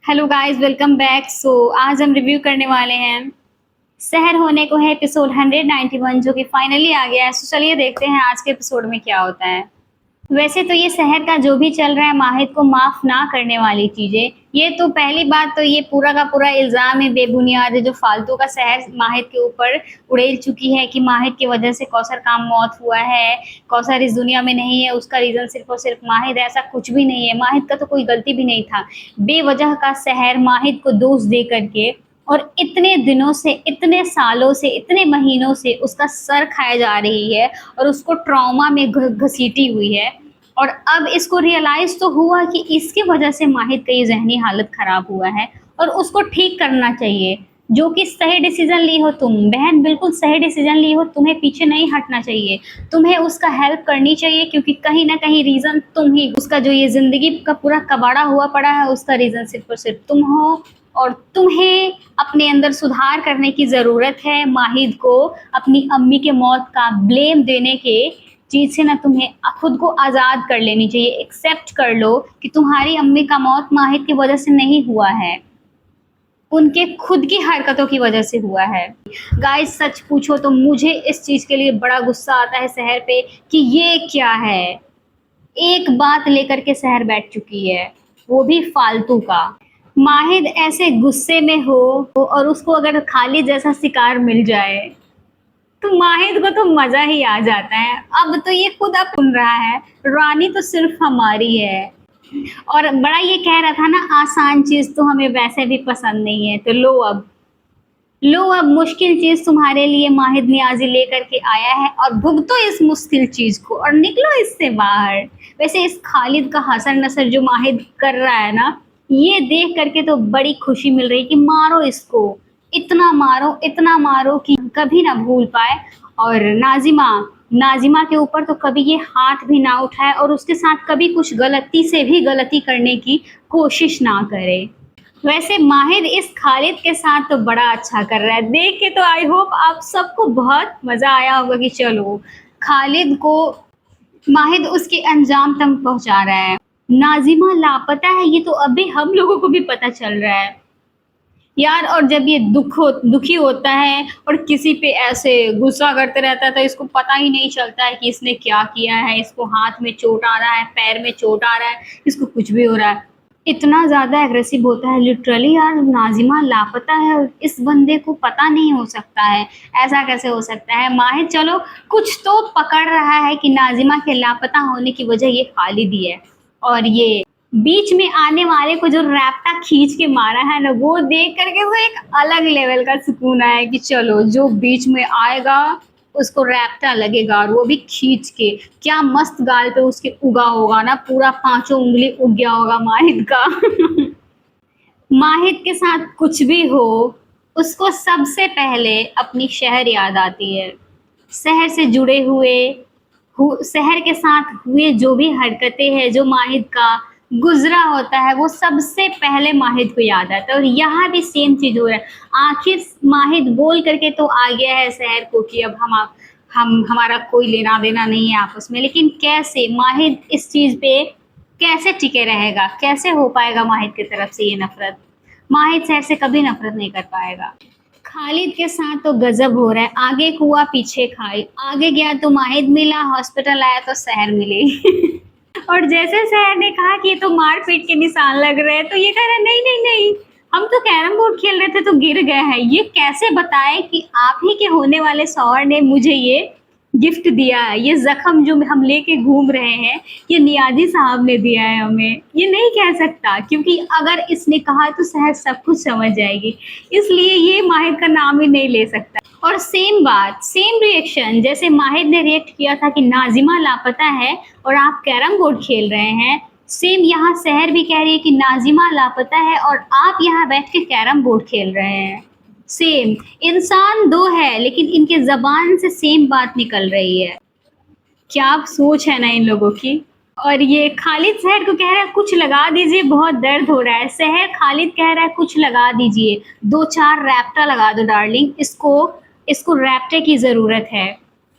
Hello guys, welcome back. आज हम review करने वाले हैं शहर होने को है एपिसोड 191 जो कि फाइनली आ गया है। चलिए देखते हैं आज के एपिसोड में क्या होता है। वैसे तो ये शहर का जो भी चल रहा है माहिद को माफ ना करने वाली चीजें, ये तो पहली बात तो ये पूरा का पूरा इल्जाम है बेबुनियाद है जो फालतू का शहर माहिद के ऊपर उड़ेल चुकी है कि माहिद की वजह से कौसर का मौत हुआ है। कौसर इस दुनिया में नहीं है, उसका रीजन सिर्फ और सिर्फ माहिद है। ऐसा कुछ भी नहीं है, माहिद का तो कोई गलती भी नहीं था। बेवजह का शहर माहिद को दोष दे करके और इतने दिनों से, इतने सालों से, इतने महीनों से उसका सर खाया जा रही है और उसको ट्रॉमा में घसीटी हुई है। और अब इसको रियलाइज तो हुआ कि इसकी वजह से माहिद का ये जहनी हालत खराब हुआ है और उसको ठीक करना चाहिए। जो कि सही डिसीजन ली हो तुम बहन, बिल्कुल सही डिसीजन ली हो, तुम्हें पीछे नहीं हटना चाहिए। तुम्हें उसका हेल्प करनी चाहिए क्योंकि कहीं ना कहीं रीजन तुम ही, उसका जो ये जिंदगी का पूरा कबाड़ा हुआ पड़ा है उसका रीजन सिर्फ और सिर्फ तुम हो। और तुम्हें अपने अंदर सुधार करने की ज़रूरत है। माहिद को अपनी अम्मी के मौत का ब्लेम देने के चीज़ से ना तुम्हें खुद को आज़ाद कर लेनी चाहिए। एक्सेप्ट कर लो कि तुम्हारी अम्मी का मौत माहिद की वजह से नहीं हुआ है, उनके खुद की हरकतों की वजह से हुआ है। गाइस सच पूछो तो मुझे इस चीज़ के लिए बड़ा गुस्सा आता है शहर पे कि ये क्या है। एक बात लेकर के शहर बैठ चुकी है, वो भी फालतू का। माहिद ऐसे गुस्से में हो और उसको अगर खालिद जैसा शिकार मिल जाए तो माहिद को तो मजा ही आ जाता है। अब तो ये खुद अब सुन रहा है रानी तो सिर्फ हमारी है। और बड़ा ये कह रहा था ना आसान चीज तो हमें वैसे भी पसंद नहीं है, तो लो अब मुश्किल चीज तुम्हारे लिए माहिद नियाजी लेकर के आया है और भुगतो इस मुश्किल चीज को और निकलो इससे बाहर। वैसे इस खालिद का हसर नसर जो माहिद कर रहा है ना, ये देख करके तो बड़ी खुशी मिल रही कि मारो इसको, इतना मारो कि कभी ना भूल पाए। और नाजिमा के ऊपर तो कभी ये हाथ भी ना उठाए और उसके साथ कभी कुछ गलती से भी गलती करने की कोशिश ना करे। वैसे माहिद इस खालिद के साथ तो बड़ा अच्छा कर रहा है, देख के तो आई होप आप सबको बहुत मजा आया होगा कि चलो खालिद को माहिद उसके अंजाम तक पहुंचा रहा है। नाजिमा लापता है ये तो अभी हम लोगों को भी पता चल रहा है यार। और जब ये दुखी होता है और किसी पे ऐसे गुस्सा करते रहता है तो इसको पता ही नहीं चलता है कि इसने क्या किया है। इसको हाथ में चोट आ रहा है, पैर में चोट आ रहा है, इसको कुछ भी हो रहा है, इतना ज़्यादा एग्रेसिव होता है लिटरली। यार नाजिमा लापता है और इस बंदे को पता नहीं हो सकता है, ऐसा कैसे हो सकता है। माहिर चलो कुछ तो पकड़ रहा है कि नाजिमा के लापता होने की वजह ये खालिद ही है। और ये बीच में आने वाले को जो रैप्टा खींच के मारा है ना, वो देख करके वो एक अलग लेवल का सुकून आया कि चलो जो बीच में आएगा उसको रैप्टा लगेगा और वो भी खींच के। क्या मस्त गाल पे उसके उगा होगा ना, पूरा 5 उंगली उग गया होगा माहिद का। माहिद के साथ कुछ भी हो उसको सबसे पहले अपनी शहर याद आती है। शहर से जुड़े हुए शहर के साथ हुए जो भी हरकतें हैं, जो माहिद का गुजरा होता है, वो सबसे पहले माहिद को याद आता है। और यहाँ भी सेम चीज हो रहा है। आखिर माहिद बोल करके तो आ गया है शहर को कि अब हम हमारा कोई लेना देना नहीं है आपस में, लेकिन कैसे माहिद इस चीज पे कैसे टिके रहेगा, कैसे हो पाएगा माहिद की तरफ से ये नफरत। माहिद शहर से कभी नफरत नहीं कर पाएगा। खालिद के साथ तो गजब हो रहा है, आगे कुआ पीछे खाई, आगे गया तो माहिद मिला, हॉस्पिटल आया तो शहर मिले। और जैसे शहर ने कहा कि ये तो मारपीट के निशान लग रहे हैं तो ये कह रहा है नहीं नहीं नहीं, हम तो कैरम बोर्ड खेल रहे थे तो गिर गए हैं। ये कैसे बताए कि आप ही के होने वाले शौहर ने मुझे ये गिफ्ट दिया है, ये जख्म जो हम लेके घूम रहे हैं ये नियाजी साहब ने दिया है हमें। ये नहीं कह सकता क्योंकि अगर इसने कहा तो शहर सब कुछ समझ जाएगी, इसलिए ये माहिद का नाम ही नहीं ले सकता। और सेम बात, सेम रिएक्शन जैसे माहिद ने रिएक्ट किया था कि नाजिमा लापता है और आप कैरम बोर्ड खेल रहे हैं, सेम यहाँ शहर भी कह रही है कि नाजिमा लापता है और आप यहाँ बैठ के कैरम बोर्ड खेल रहे हैं। सेम इंसान दो है लेकिन इनके जबान से सेम बात निकल रही है। क्या सोच है ना इन लोगों की। और ये खालिद शहर को कह रहा है कुछ लगा दीजिए, बहुत दर्द हो रहा है। शहर खालिद कह रहा है कुछ लगा दीजिए, 2-4 रैप्टा लगा दो डार्लिंग, इसको रैप्टे की ज़रूरत है।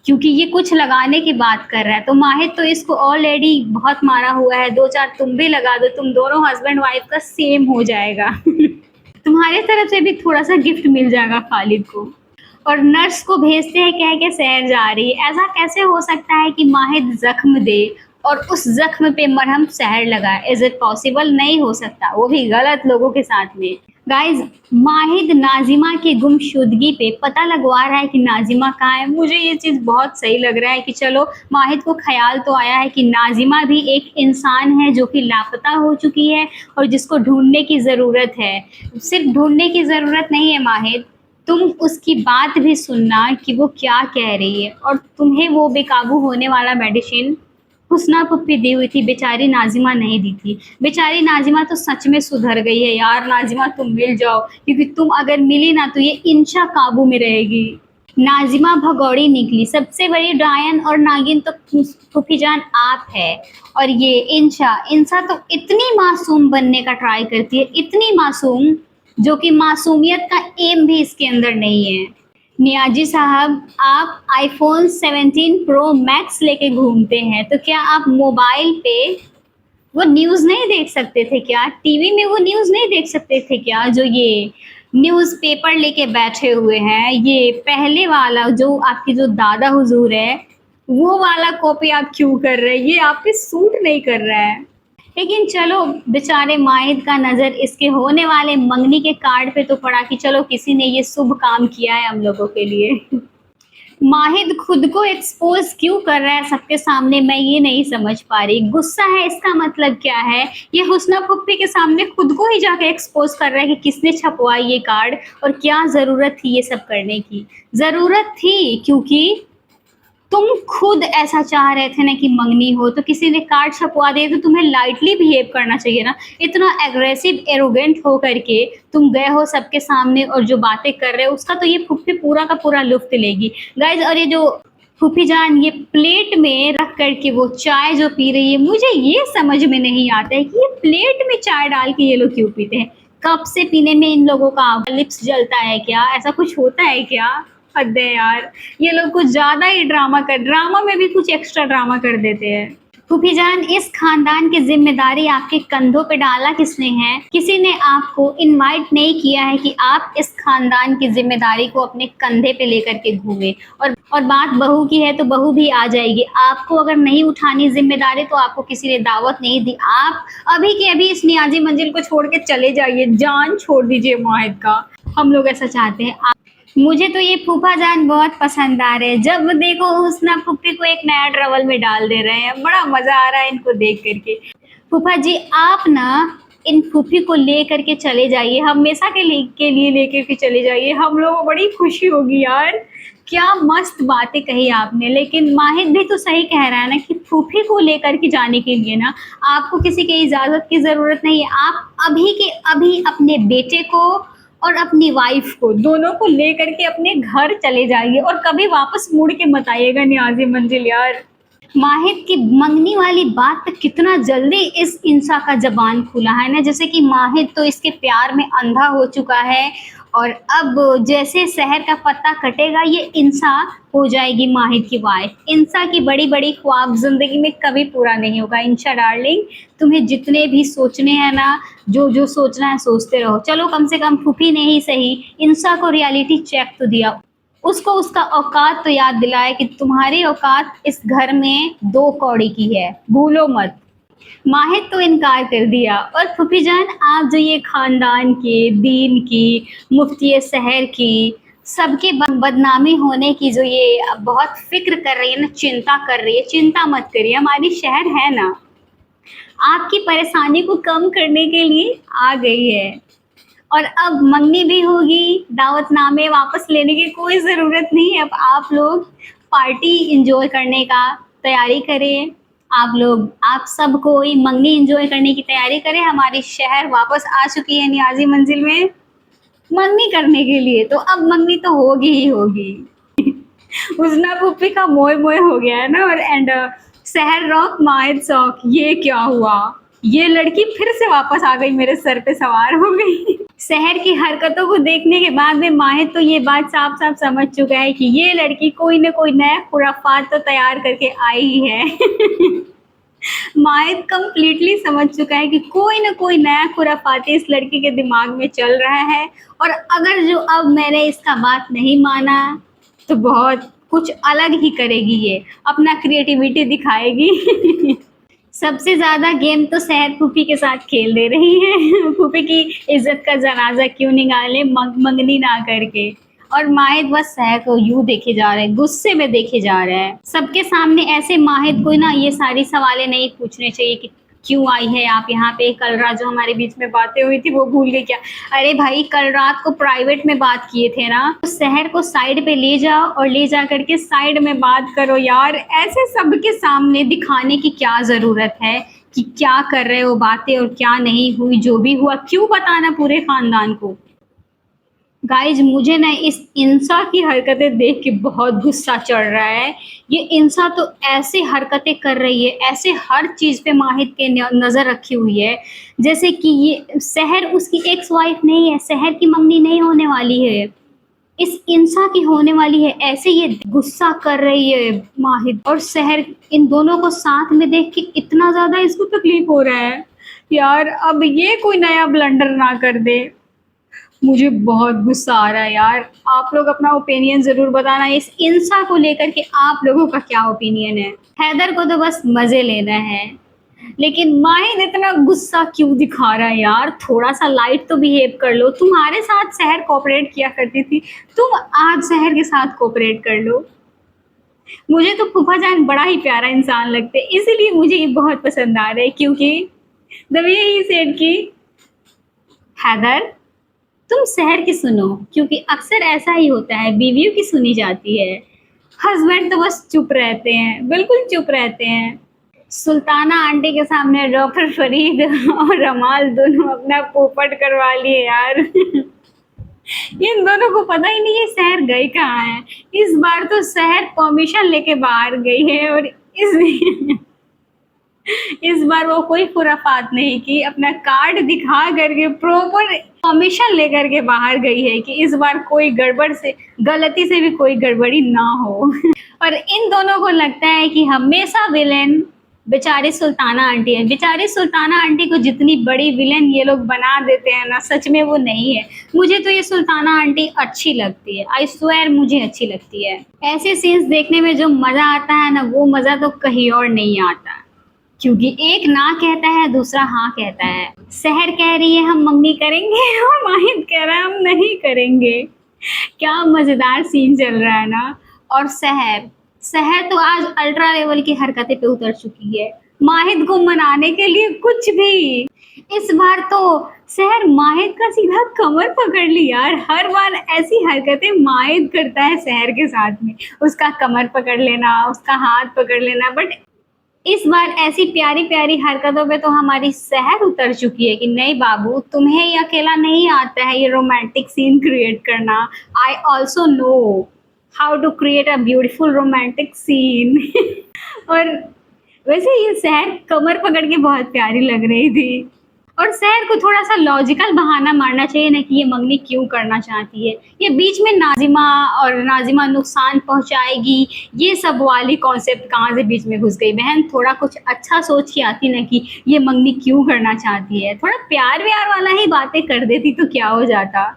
क्योंकि ये कुछ लगाने की बात कर रहा है। तो माहिद तो इसको ऑलरेडी बहुत मारा हुआ है, 2-4 तुम भी लगा दो, तुम दोनों हस्बैंड वाइफ का सेम हो जाएगा। तुम्हारे तरफ से भी थोड़ा सा गिफ्ट मिल जाएगा खालिद को। और नर्स को भेजते हैं, कह के शहर जा रही है। ऐसा कैसे हो सकता है कि माहिद जख्म दे और उस जख्म पे मरहम शहर लगाए? Is it possible? नहीं हो सकता, वो भी गलत लोगों के साथ में। गाइज, माहिद नाजिमा की गुमशुदगी पे पता लगवा रहा है कि नाजिमा कहाँ है। मुझे ये चीज़ बहुत सही लग रहा है कि चलो माहिद को ख्याल तो आया है कि नाजिमा भी एक इंसान है जो कि लापता हो चुकी है और जिसको ढूंढने की ज़रूरत है। सिर्फ ढूंढने की ज़रूरत नहीं है माहिद, तुम उसकी बात भी सुनना कि वो क्या कह रही है। और तुम्हें वो बेकाबू होने वाला मेडिसिन हुस्ना पुप्पी दी हुई थी, बेचारी नाजिमा नहीं दी थी। बेचारी नाजिमा तो सच में सुधर गई है यार। नाजिमा तुम मिल जाओ, क्योंकि तुम अगर मिली ना तो ये इंशा काबू में रहेगी। नाजिमा भगौड़ी निकली, सबसे बड़ी डायन और नागिन तो फूफी जान आप है। और ये इंशा तो इतनी मासूम बनने का ट्राई करती है, इतनी मासूम, जो कि मासूमियत का एम भी इसके अंदर नहीं है। नियाजी साहब, आप आईफोन 17 प्रो मैक्स लेके घूमते हैं, तो क्या आप मोबाइल पे वो न्यूज़ नहीं देख सकते थे क्या? टीवी में वो न्यूज़ नहीं देख सकते थे क्या? जो ये न्यूज़पेपर लेके बैठे हुए हैं, ये पहले वाला जो आपकी जो दादा हुजूर है, वो वाला कॉपी आप क्यों कर रहे हैं? ये आप पे सूट नहीं कर रहा है। लेकिन चलो, बेचारे माहिद का नज़र इसके होने वाले मंगनी के कार्ड पे तो पड़ा कि चलो किसी ने ये शुभ काम किया है हम लोगों के लिए। माहिद खुद को एक्सपोज क्यों कर रहा है सबके सामने, मैं ये नहीं समझ पा रही। गुस्सा है, इसका मतलब क्या है? ये हुस्ना पुप्पी के सामने खुद को ही जाके एक्सपोज कर रहा है कि किसने छपवाई ये कार्ड और क्या ज़रूरत थी ये सब करने की। ज़रूरत थी क्योंकि तुम खुद ऐसा चाह रहे थे ना कि मंगनी हो, तो किसी ने कार्ड छपवा दिए तो तुम्हें लाइटली बिहेव करना चाहिए ना। इतना एग्रेसिव एरोगेंट हो करके तुम गए हो सबके सामने और जो बातें कर रहे हो उसका तो ये फुफ्फी पूरा का पूरा लुत्फ लेगी गाइज। और ये जो फूफी जान ये प्लेट में रख करके वो चाय जो पी रही है, मुझे ये समझ में नहीं आता है कि ये प्लेट में चाय डाल के ये लोग क्यों पीते हैं। कप से पीने में इन लोगों का लिप्स जलता है क्या? ऐसा कुछ होता है क्या? हद है यार, ये लोग कुछ ज़्यादा ही ड्रामा में भी कुछ एक्स्ट्रा ड्रामा कर देते हैं। फूफी जान, इस खानदान की जिम्मेदारी आपके कंधों पे डाला किसने है? किसी ने आपको इनवाइट नहीं किया है कि आप इस खानदान की जिम्मेदारी को अपने कंधे पे लेकर के घूमे। और बात बहू की है तो बहू भी आ जाएगी। आपको अगर नहीं उठानी जिम्मेदारी तो आपको किसी ने दावत नहीं दी। आप अभी के अभी इस नियाजी मंजिल को छोड़ के चले जाइए, जान छोड़ दीजिए माहिद का। हम लोग ऐसा चाहते हैं। मुझे तो ये फूफा जान बहुत पसंद आ रहे हैं। जब देखो हुस्ना फूफी को एक नया ट्रबल में डाल दे रहे हैं, बड़ा मजा आ रहा है इनको देख करके। फूफा जी, आप ना इन फूफी को ले करके चले जाइए, हमेशा के लिए लेकर के चले जाइए, हम लोगों को बड़ी खुशी होगी यार। क्या मस्त बातें कही आपने। लेकिन माहिद भी तो सही कह रहा है ना कि फूफी को लेकर के जाने के लिए ना आपको किसी की इजाज़त की ज़रूरत नहीं है। आप अभी के अभी अपने बेटे को और अपनी वाइफ को, दोनों को लेकर के अपने घर चले जाइए और कभी वापस मुड़ के मत आइएगा नियाजी मंजिल यार। माहिद की मंगनी वाली बात पे कितना जल्दी इस इंसा का जबान खुला है ना, जैसे कि माहिद तो इसके प्यार में अंधा हो चुका है और अब जैसे शहर का पत्ता कटेगा ये इंसा हो जाएगी माहिद की वाइफ। इंसा की बड़ी बड़ी ख्वाब जिंदगी में कभी पूरा नहीं होगा। इंशा डार्लिंग, तुम्हें जितने भी सोचने हैं ना, जो जो सोचना है सोचते रहो। चलो कम से कम फूफी ने ही सही इंसा को रियलिटी चेक तो दिया, उसको उसका औकात तो याद दिलाया कि तुम्हारी औकात इस घर में 2 कौड़ी की है, भूलो मत। माहिद तो इनकार कर दिया। और फूफी जान, आप जो ये खानदान की, दीन की, मुफ्ती शहर की, सबके बदनामी होने की जो ये बहुत फिक्र कर रही है ना, चिंता कर रही है, चिंता मत करिए, हमारी शहर है ना आपकी परेशानी को कम करने के लिए आ गई है। और अब मंगनी भी होगी, दावतनामे वापस लेने की कोई ज़रूरत नहीं है। अब आप लोग पार्टी इंजॉय करने का तैयारी करें। आप सब कोई मंगनी इंजॉय करने की तैयारी करें। हमारी शहर वापस आ चुकी है नियाजी मंजिल में मंगनी करने के लिए, तो अब मंगनी तो होगी ही होगी। हुस्ना पुप्पी का मोए मोए हो गया है ना। और शहर रॉक माहिद शौक, ये क्या हुआ? ये लड़की फिर से वापस आ गई, मेरे सर पे सवार हो गई। शहर की हरकतों को देखने के बाद में माहिर तो ये बात साफ साफ समझ चुका है कि ये लड़की कोई ना कोई नया खुराफात तो तैयार करके आई ही है। माहिर कंप्लीटली समझ चुका है कि कोई ना कोई नया खुराफाती इस लड़की के दिमाग में चल रहा है, और अगर जो अब मैंने इसका बात नहीं माना तो बहुत कुछ अलग ही करेगी, ये अपना क्रिएटिविटी दिखाएगी। सबसे ज्यादा गेम तो शहर फूफी के साथ खेल दे रही है। फूफी की इज्जत का जनाजा क्यों निकाले मंगनी ना करके। और माहिद बस शहर को यूं देखे जा रहे हैं, गुस्से में देखे जा रहे हैं। सबके सामने ऐसे माहिद को ना ये सारी सवालें नहीं पूछने चाहिए कि क्यों आई है आप यहाँ पे, कल रात जो हमारे बीच में बातें हुई थी वो भूल गई क्या। अरे भाई कल रात को प्राइवेट में बात किए थे ना, तो शहर को साइड पे ले जाओ और ले जा करके साइड में बात करो यार। ऐसे सबके सामने दिखाने की क्या जरूरत है कि क्या कर रहे हो बातें और क्या नहीं हुई, जो भी हुआ क्यों बताना पूरे खानदान को। गाइज मुझे ना इस इंसा की हरकतें देख के बहुत गुस्सा चढ़ रहा है। ये इंसा तो ऐसे हरकतें कर रही है, ऐसे हर चीज पे माहिद के नजर रखी हुई है, जैसे कि ये शहर उसकी एक्स वाइफ नहीं है, शहर की मंगनी नहीं होने वाली है, इस इंसा की होने वाली है। ऐसे ये गुस्सा कर रही है माहिद और शहर, इन दोनों को साथ में देख के इतना ज्यादा इसको तकलीफ हो रहा है यार। अब ये कोई नया ब्लंडर ना कर दे, मुझे बहुत गुस्सा आ रहा है यार। आप लोग अपना ओपिनियन जरूर बताना इस इंसा को लेकर के, आप लोगों का क्या ओपिनियन है। हैदर को तो बस मजे लेना है, लेकिन माहिद इतना गुस्सा क्यों दिखा रहा है यार। थोड़ा सा लाइट तो बिहेव कर लो। तुम्हारे साथ शहर कोऑपरेट किया करती थी, तुम आज शहर के साथ कोऑपरेट कर लो। मुझे तो फूफा जान बड़ा ही प्यारा इंसान लगते, इसीलिए मुझे ये बहुत पसंद आ रहा है, क्योंकि द वे ही सेड की हैदर तुम शहर की सुनो, क्योंकि अक्सर ऐसा ही होता है, बीवियों की सुनी जाती है। हस्बैंड तो बस चुप रहते हैं, बिल्कुल चुप रहते हैं। सुल्ताना आंटी के सामने डॉक्टर फरीद और रमाल दोनों अपना पोपट करवा लिए यार। इन दोनों को पता ही नहीं है शहर गई कहाँ है। इस बार तो शहर परमिशन लेके बाहर गई है, और इस बार वो कोई खुराफात नहीं की, अपना कार्ड दिखा करके प्रॉपर परमिशन लेकर के बाहर गई है कि इस बार कोई गड़बड़ से, गलती से भी कोई गड़बड़ी ना हो। और इन दोनों को लगता है कि हमेशा विलेन बेचारी सुल्ताना आंटी है। बेचारी सुल्ताना आंटी को जितनी बड़ी विलेन ये लोग बना देते हैं ना, सच में वो नहीं है। मुझे तो ये सुल्ताना आंटी अच्छी लगती है, आई स्वेयर मुझे अच्छी लगती है। ऐसे सीन्स देखने में जो मजा आता है ना, वो मजा तो कहीं और नहीं आता, क्योंकि एक ना कहता है दूसरा हाँ कहता है। शहर कह रही है हम मंगनी करेंगे और माहिद कह रहा है हम नहीं करेंगे। क्या मजेदार सीन चल रहा है ना। और शहर तो आज अल्ट्रा लेवल की हरकतें पे उतर चुकी है, माहिद को मनाने के लिए कुछ भी। इस बार तो शहर माहिद का सीधा कमर पकड़ ली यार। हर बार ऐसी हरकतें माहिद करता है शहर के साथ में, उसका कमर पकड़ लेना, उसका हाथ पकड़ लेना। बट इस बार ऐसी प्यारी प्यारी हरकतों पे तो हमारी शहर उतर चुकी है कि नहीं बाबू, तुम्हें ये अकेला नहीं आता है ये रोमांटिक सीन क्रिएट करना। I also know how to create a beautiful romantic scene. और वैसे ये शहर कमर पकड़ के बहुत प्यारी लग रही थी। और शहर को थोड़ा सा लॉजिकल बहाना मारना चाहिए ना कि ये मंगनी क्यों करना चाहती है। ये बीच में नाजिमा नुकसान पहुंचाएगी, ये सब वाली कॉन्सेप्ट कहाँ से बीच में घुस गई। बहन थोड़ा कुछ अच्छा सोच के आती ना कि ये मंगनी क्यों करना चाहती है, थोड़ा प्यार व्यार वाला ही बातें कर देती तो क्या हो जाता।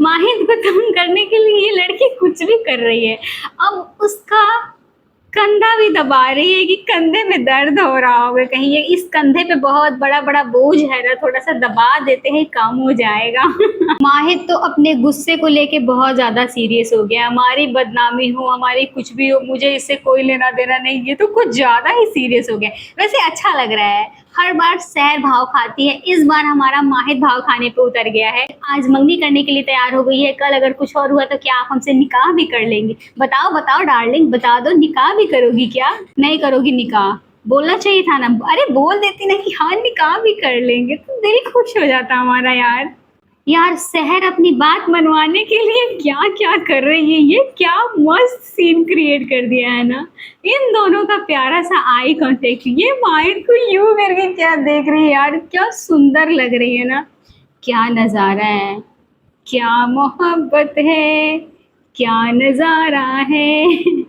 माहिद को तंग करने के लिए ये लड़की कुछ भी कर रही है। अब उसका कंधा भी दबा रही है कि कंधे में दर्द हो रहा होगा, कहीं ये इस कंधे पे बहुत बड़ा बड़ा बोझ है ना, थोड़ा सा दबा देते हैं कम हो जाएगा। माहिद तो अपने गुस्से को लेके बहुत ज्यादा सीरियस हो गया। हमारी बदनामी हो, हमारी कुछ भी हो, मुझे इससे कोई लेना देना नहीं, ये तो कुछ ज्यादा ही सीरियस हो गया। वैसे अच्छा लग रहा है, हर बार शहर भाव खाती है, इस बार हमारा माहिद भाव खाने पे उतर गया है। आज मंगनी करने के लिए तैयार हो गई है, कल अगर कुछ और हुआ तो क्या आप हमसे निकाह भी कर लेंगे? बताओ बताओ डार्लिंग, बता दो, निकाह भी करोगी क्या? नहीं करोगी निकाह? बोलना चाहिए था ना, अरे बोल देती ना कि हाँ निकाह भी कर लेंगे, तो दिल खुश हो जाता हमारा यार। यार शहर अपनी बात मनवाने के लिए क्या क्या कर रही है, ये क्या मस्त सीन क्रिएट कर दिया है ना। इन दोनों का प्यारा सा आई कांटेक्ट, ये माहिर को यूं करके क्या देख रही है यार, क्या सुंदर लग रही है ना। क्या नज़ारा है, क्या मोहब्बत है, क्या नज़ारा है।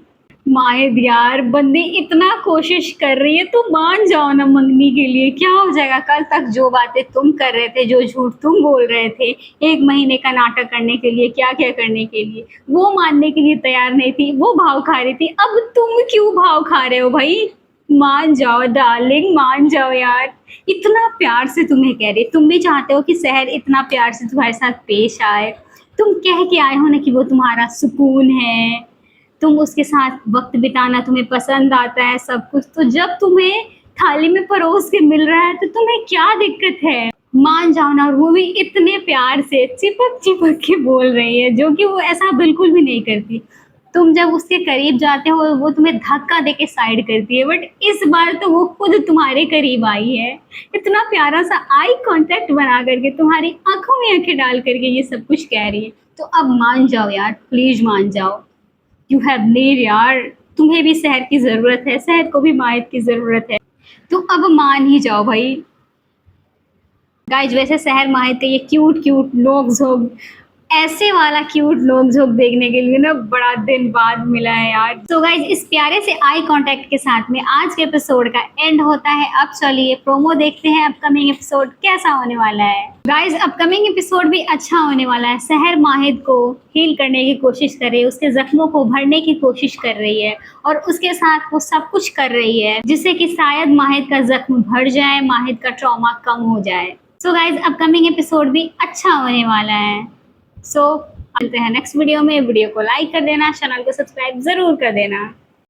माहिद यार, बंदी इतना कोशिश कर रही है, तो मान जाओ ना मंगनी के लिए। क्या हो जाएगा? कल तक जो बातें तुम कर रहे थे, जो झूठ तुम बोल रहे थे, 1 महीने का नाटक करने के लिए, क्या क्या करने के लिए, वो मानने के लिए तैयार नहीं थी, वो भाव खा रही थी। अब तुम क्यों भाव खा रहे हो भाई? मान जाओ डार्लिंग, मान जाओ यार। इतना प्यार से तुम्हें कह रही, तुम भी चाहते हो कि सहर इतना प्यार से तुम्हारे साथ पेश आए। तुम कह के आए हो ना कि वो तुम्हारा सुकून है, तुम उसके साथ वक्त बिताना तुम्हें पसंद आता है, सब कुछ। तो जब तुम्हें थाली में परोस के मिल रहा है तो तुम्हें क्या दिक्कत है? मान जाओ ना। और वो भी इतने प्यार से चिपक चिपक के बोल रही है, जो कि वो ऐसा बिल्कुल भी नहीं करती। तुम जब उसके करीब जाते हो वो तुम्हें धक्का देके साइड करती है, बट इस बार तो वो खुद तुम्हारे करीब आई है। इतना प्यारा सा आई कांटेक्ट बना करके, तुम्हारी आंखों में आंखें डाल करके ये सब कुछ कह रही है। तो अब मान जाओ यार, प्लीज मान जाओ। यू हैव नीड यार, तुम्हें भी शहर की ज़रूरत है, शहर को भी माहिद की ज़रूरत है। तो अब मान ही जाओ भाई। गाइज, वैसे शहर माहिद के ये क्यूट क्यूट नोक झोंक, ऐसे वाला क्यूट नोक झोंक देखने के लिए ना बड़ा दिन बाद मिला है यार। तो गाइज, इस प्यारे से आई कांटेक्ट के साथ में आज के एपिसोड का एंड होता है। अब चलिए प्रोमो देखते हैं, अपकमिंग एपिसोड कैसा होने वाला है। गाइज, अपकमिंग एपिसोड भी अच्छा होने वाला है। शहर माहिद को हील करने की कोशिश कर रही है, उसके जख्मों को भरने की कोशिश कर रही है, और उसके साथ वो सब कुछ कर रही है जिससे कि शायद माहिद का जख्म भर जाए, माहिद का ट्रॉमा कम हो जाए। सो गाइज, अपकमिंग एपिसोड भी अच्छा होने वाला है। सो मिलते हैं नेक्स्ट वीडियो में। वीडियो को लाइक कर देना, चैनल को सब्सक्राइब जरूर कर देना।